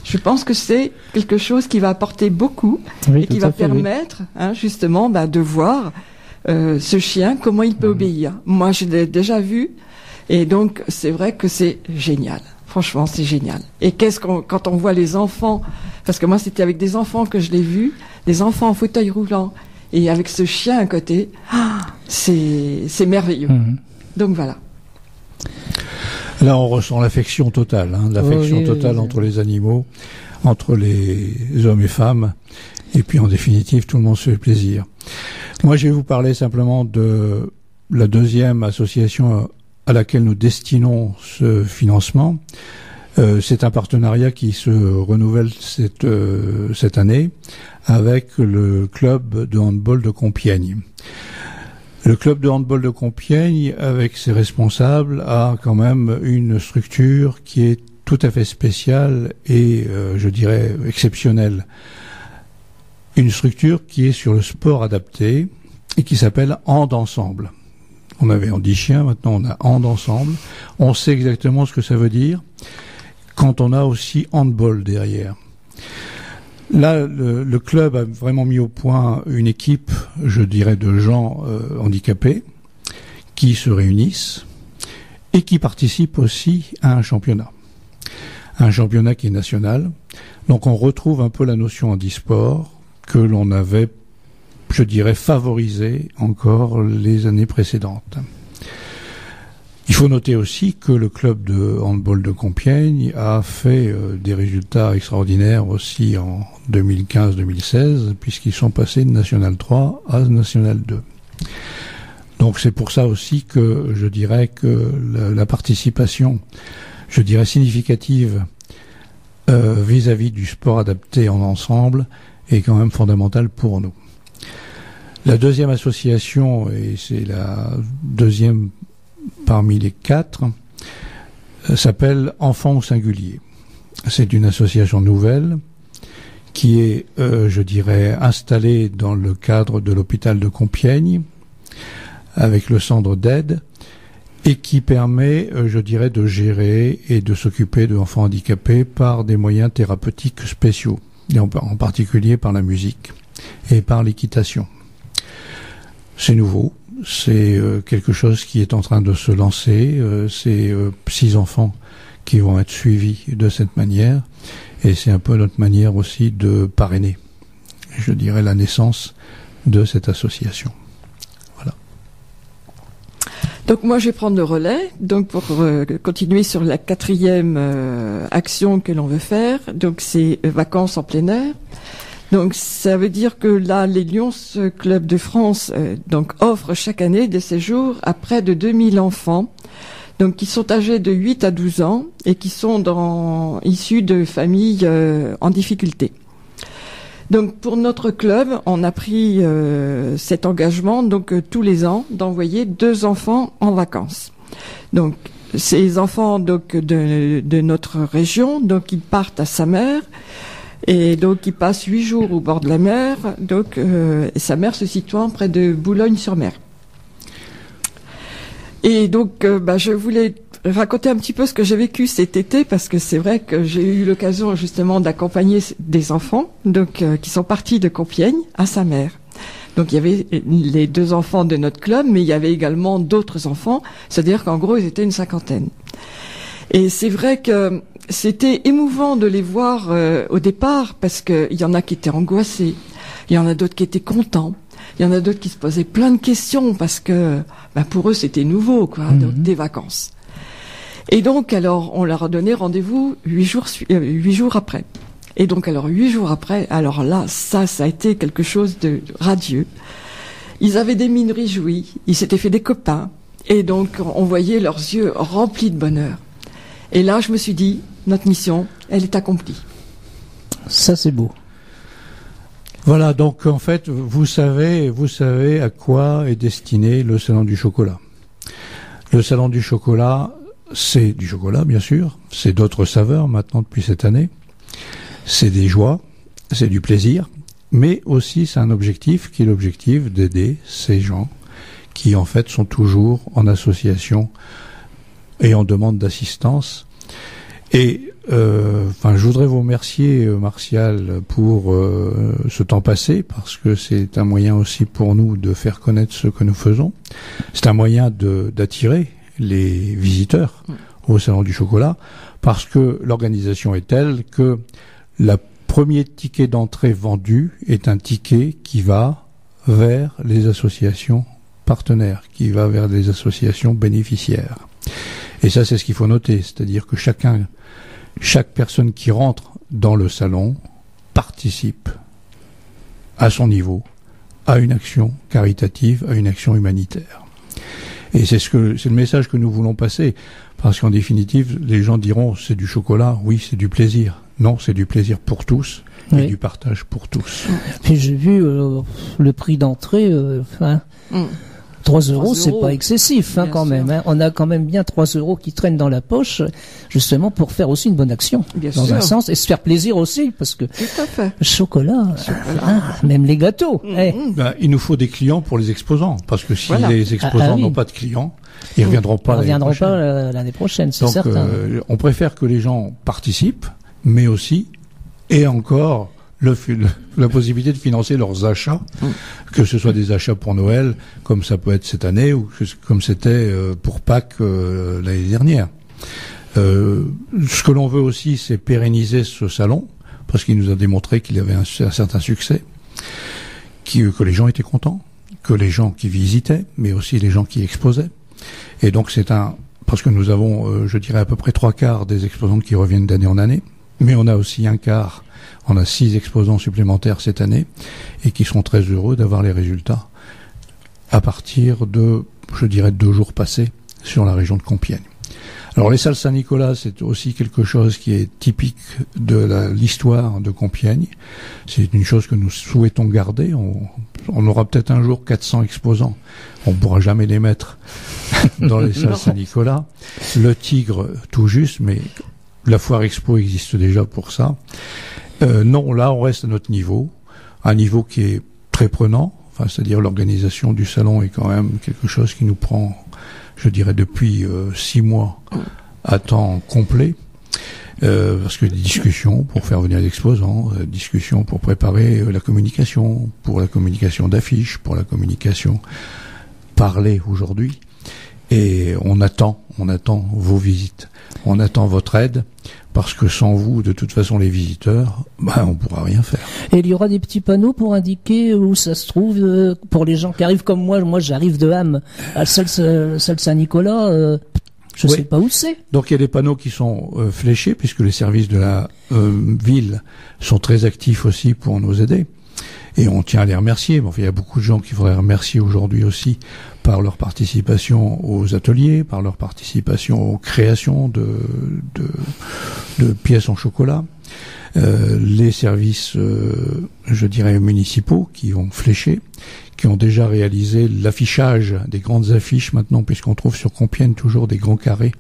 Je pense que c'est quelque chose qui va apporter beaucoup et qui va permettre, justement, de voir ce chien, comment il peut obéir. Moi, je l'ai déjà vu. Et donc, c'est vrai que c'est génial. Franchement, c'est génial. Et quand on voit les enfants, parce que moi, c'était avec des enfants que je l'ai vu, des enfants en fauteuil roulant, et avec ce chien à côté, c'est merveilleux. Donc voilà. Là, on ressent l'affection totale, totale entre les animaux, entre les hommes et femmes, et puis en définitive, tout le monde se fait plaisir. Moi, je vais vous parler simplement de la deuxième association à laquelle nous destinons ce financement. C'est un partenariat qui se renouvelle cette année avec le club de handball de Compiègne. Le club de handball de Compiègne, avec ses responsables, a quand même une structure qui est tout à fait spéciale et, je dirais, exceptionnelle. Une structure qui est sur le sport adapté et qui s'appelle Hand Ensemble. On avait Andy Chien, maintenant on a Hand Ensemble. On sait exactement ce que ça veut dire quand on a aussi handball derrière. Là, le club a vraiment mis au point une équipe, je dirais, de gens handicapés qui se réunissent et qui participent aussi à un championnat qui est national. Donc on retrouve un peu la notion handisport que l'on avait, je dirais, favorisé encore les années précédentes. Il faut noter aussi que le club de handball de Compiègne a fait des résultats extraordinaires aussi en 2015-2016, puisqu'ils sont passés de National 3 à National 2. Donc c'est pour ça aussi que je dirais que la participation, je dirais significative, vis-à-vis du sport adapté en ensemble est quand même fondamentale pour nous. La deuxième association, et c'est la deuxième parmi les 4, s'appelle Enfants au singulier. C'est une association nouvelle qui est, je dirais, installée dans le cadre de l'hôpital de Compiègne, avec le centre d'aide, et qui permet, je dirais, de gérer et de s'occuper d'enfants handicapés par des moyens thérapeutiques spéciaux, et en particulier par la musique et par l'équitation. C'est nouveau, c'est quelque chose qui est en train de se lancer, c'est 6 enfants qui vont être suivis de cette manière, et c'est un peu notre manière aussi de parrainer, je dirais, la naissance de cette association. Voilà. Donc moi je vais prendre le relais, donc pour continuer sur la 4e action que l'on veut faire, donc c'est vacances en plein air. Donc ça veut dire que là les Lions Club de France donc offrent chaque année des séjours à près de 2000 enfants, donc qui sont âgés de 8 à 12 ans et qui sont issus de familles en difficulté. Donc pour notre club, on a pris cet engagement donc tous les ans d'envoyer 2 enfants en vacances. Donc ces enfants donc de notre région, donc ils partent à Samer et donc ils passent 8 jours au bord de la mer. Donc Samer se situant près de Boulogne-sur-Mer. Et donc je voulais raconter un petit peu ce que j'ai vécu cet été, parce que c'est vrai que j'ai eu l'occasion justement d'accompagner des enfants donc qui sont partis de Compiègne à Samer. Donc il y avait les 2 enfants de notre club, mais il y avait également d'autres enfants, c'est-à-dire qu'en gros ils étaient une 50aine. Et c'est vrai que c'était émouvant de les voir au départ, parce que il y en a qui étaient angoissés, il y en a d'autres qui étaient contents. Il y en a d'autres qui se posaient plein de questions parce que pour eux c'était nouveau, quoi, donc des vacances. Et donc alors on leur a donné rendez-vous 8 jours après. Et donc alors 8 jours après, alors là ça a été quelque chose de radieux. Ils avaient des mines réjouies, ils s'étaient fait des copains, et donc on voyait leurs yeux remplis de bonheur. Et là je me suis dit, notre mission, elle est accomplie. Ça c'est beau. Voilà, donc en fait, vous savez à quoi est destiné le Salon du chocolat. Le Salon du chocolat, c'est du chocolat, bien sûr, c'est d'autres saveurs maintenant depuis cette année, c'est des joies, c'est du plaisir, mais aussi c'est un objectif qui est l'objectif d'aider ces gens qui en fait sont toujours en association et en demande d'assistance. Et je voudrais vous remercier, Martial, pour ce temps passé, parce que c'est un moyen aussi pour nous de faire connaître ce que nous faisons. C'est un moyen d'attirer les visiteurs au Salon du chocolat, parce que l'organisation est telle que le premier ticket d'entrée vendu est un ticket qui va vers les associations partenaires, qui va vers les associations bénéficiaires. Et ça, c'est ce qu'il faut noter, c'est-à-dire que chaque personne qui rentre dans le salon participe à son niveau à une action caritative, à une action humanitaire. Et c'est le message que nous voulons passer, parce qu'en définitive, les gens diront c'est du chocolat, oui, c'est du plaisir. Non, c'est du plaisir pour tous et du partage pour tous. Puis j'ai vu le prix d'entrée, 3 euros, c'est pas excessif quand même. Hein. On a quand même bien 3 euros qui traînent dans la poche, justement pour faire aussi une bonne action, dans un sens, et se faire plaisir aussi, parce que le chocolat, même les gâteaux. Il nous faut des clients pour les exposants, parce que si les exposants n'ont pas de clients, ils reviendront pas l'année prochaine, c'est certain. On préfère que les gens participent, mais aussi, et encore, la possibilité de financer leurs achats, que ce soit des achats pour Noël, comme ça peut être cette année, ou comme c'était pour Pâques l'année dernière. Ce que l'on veut aussi, c'est pérenniser ce salon, parce qu'il nous a démontré qu'il avait un certain succès, que les gens étaient contents, que les gens qui visitaient, mais aussi les gens qui exposaient. Et donc parce que nous avons, je dirais, à peu près 3/4 des exposants qui reviennent d'année en année, mais on a aussi 1/4. On a 6 exposants supplémentaires cette année et qui seront très heureux d'avoir les résultats à partir de, je dirais, 2 jours passés sur la région de Compiègne. Alors les salles Saint-Nicolas, c'est aussi quelque chose qui est typique de l'histoire de Compiègne. C'est une chose que nous souhaitons garder. on aura peut-être un jour 400 exposants. On pourra jamais les mettre dans les salles Saint-Nicolas. Le Tigre, tout juste, mais la Foire Expo existe déjà pour ça. Non, là, on reste à notre niveau, un niveau qui est très prenant. Enfin, c'est-à-dire l'organisation du salon est quand même quelque chose qui nous prend, je dirais, depuis 6 mois à temps complet. Parce que des discussions pour faire venir les exposants, discussions pour préparer la communication, pour la communication d'affiches, pour la communication parlée aujourd'hui. Et on attend vos visites. On attend votre aide, parce que sans vous, de toute façon, les visiteurs, on pourra rien faire. Et il y aura des petits panneaux pour indiquer où ça se trouve, pour les gens qui arrivent comme moi. Moi, j'arrive de Ham à la salle Saint-Nicolas, je sais pas où c'est. Donc il y a des panneaux qui sont fléchés, puisque les services de la ville sont très actifs aussi pour nous aider. Et on tient à les remercier. Bon, il y a beaucoup de gens qu'il faudrait remercier aujourd'hui aussi par leur participation aux ateliers, par leur participation aux créations de pièces en chocolat. Les services, je dirais, municipaux qui ont fléché, qui ont déjà réalisé l'affichage des grandes affiches maintenant, puisqu'on trouve sur Compiègne toujours des grands carrés,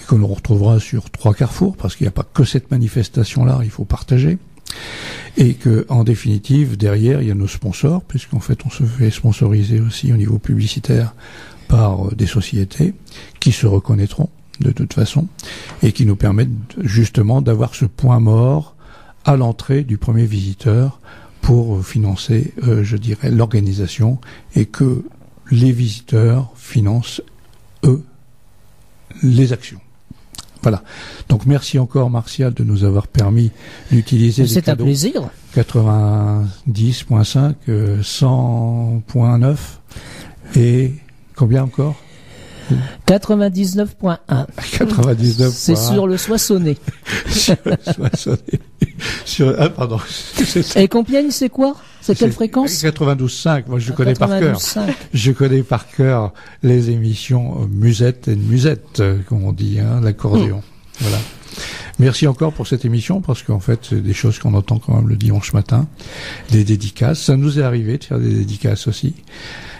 et que l'on retrouvera sur 3 carrefours, parce qu'il n'y a pas que cette manifestation-là, il faut partager. Et que, en définitive, derrière, il y a nos sponsors, puisqu'en fait, on se fait sponsoriser aussi au niveau publicitaire par des sociétés qui se reconnaîtront de toute façon, et qui nous permettent justement d'avoir ce point mort à l'entrée du premier visiteur pour financer, je dirais, l'organisation, et que les visiteurs financent, eux, les actions. Voilà. Donc merci encore, Martial, de nous avoir permis d'utiliser les cadeaux. C'est un plaisir. 90.5, 100.9 et combien encore? 99.1. 99.1. C'est sur le Soissonnais. Sur le Soissonnais. Ah, pardon. Et Compiègne, c'est quoi? C'est quelle fréquence? 92.5. Moi, je connais par cœur. 92.5. Je connais par cœur les émissions Musette et Musette, comme on dit, l'accordéon. Voilà. Merci encore pour cette émission, parce qu'en fait, c'est des choses qu'on entend quand même le dimanche matin. Des dédicaces. Ça nous est arrivé de faire des dédicaces aussi.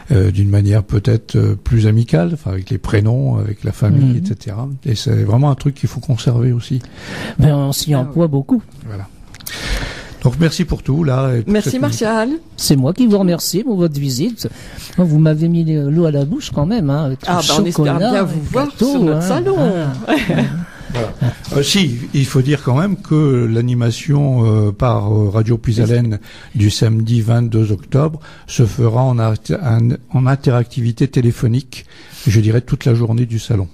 D'une manière peut-être plus amicale, enfin avec les prénoms, avec la famille, etc. Et c'est vraiment un truc qu'il faut conserver aussi. Ben, on s'y emploie beaucoup. Voilà. Donc merci pour tout là. Et merci Martial. C'est moi qui vous remercie pour votre visite. Vous m'avez mis l'eau à la bouche quand même. Avec on espère bien vous voir sur notre salon. Voilà. Si, il faut dire quand même que l'animation par Radio Puisalène du samedi 22 octobre se fera en interactivité téléphonique, je dirais toute la journée du salon.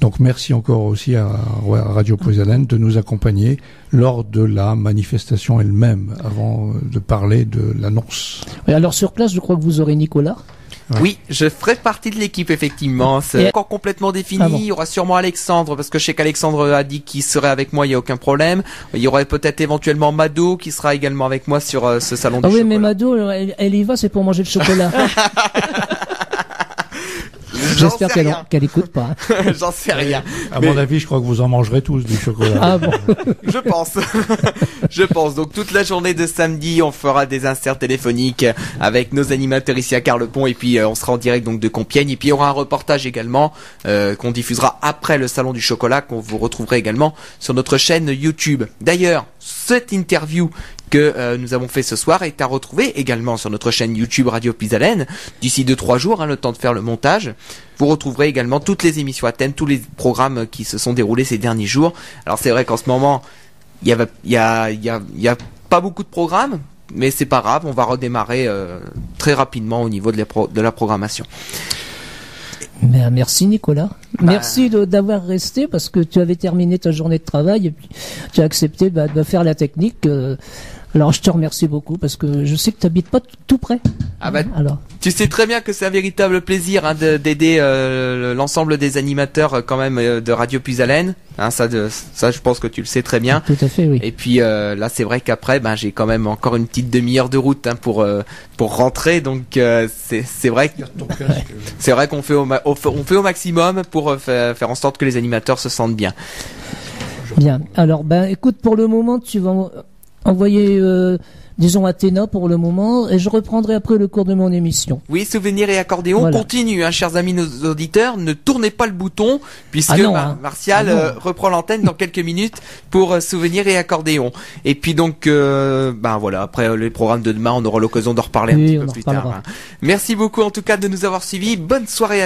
Donc merci encore aussi à Radio Puisalène de nous accompagner lors de la manifestation elle-même, avant de parler de l'annonce. Et alors sur place, je crois que vous aurez Nicolas. Ouais. Oui, je ferai partie de l'équipe, effectivement. C'est encore complètement défini. Il y aura sûrement Alexandre, parce que je sais qu'Alexandre a dit qu'il serait avec moi, il n'y a aucun problème. Il y aurait peut-être éventuellement Mado qui sera également avec moi sur ce salon du chocolat. Oui, mais Mado, elle y va, c'est pour manger le chocolat. J'espère qu'elle écoute pas. J'en sais rien. À mon avis, je crois que vous en mangerez tous du chocolat. Ah bon. Je pense. Je pense. Donc toute la journée de samedi, on fera des inserts téléphoniques avec nos animateurs ici à Carlepont, et puis on sera en direct donc de Compiègne, et puis il y aura un reportage également qu'on diffusera après le salon du chocolat, qu'on vous retrouverez également sur notre chaîne YouTube. D'ailleurs, cette interview que nous avons fait ce soir est à retrouver également sur notre chaîne YouTube Radio Puisalène d'ici 2-3 jours, le temps de faire le montage. Vous retrouverez également toutes les émissions à thème, tous les programmes qui se sont déroulés ces derniers jours. Alors c'est vrai qu'en ce moment il y a pas beaucoup de programmes, mais c'est pas grave, on va redémarrer très rapidement au niveau de la programmation. Merci Nicolas. Merci d'avoir resté, parce que tu avais terminé ta journée de travail et puis tu as accepté de faire la technique. Alors je te remercie beaucoup, parce que je sais que tu habites pas tout près. Alors. Tu sais très bien que c'est un véritable plaisir d'aider l'ensemble des animateurs quand même de Radio Puisalène. Ça je pense que tu le sais très bien. Tout à fait, oui. Et puis là c'est vrai qu'après j'ai quand même encore une petite demi-heure de route pour rentrer, donc c'est vrai qu'on fait au maximum pour faire en sorte que les animateurs se sentent bien. Bien. Alors écoute, pour le moment tu vas envoyer disons Athéna pour le moment, et je reprendrai après le cours de mon émission. Oui, souvenirs et accordéon, Voilà. continue, hein, chers amis nos auditeurs, ne tournez pas le bouton, puisque Martial reprend l'antenne dans quelques minutes pour souvenirs et accordéon. Et puis donc, voilà, après les programmes de demain, on aura l'occasion d'en reparler un petit peu plus tard. Hein. Merci beaucoup en tout cas de nous avoir suivis, bonne soirée à tous.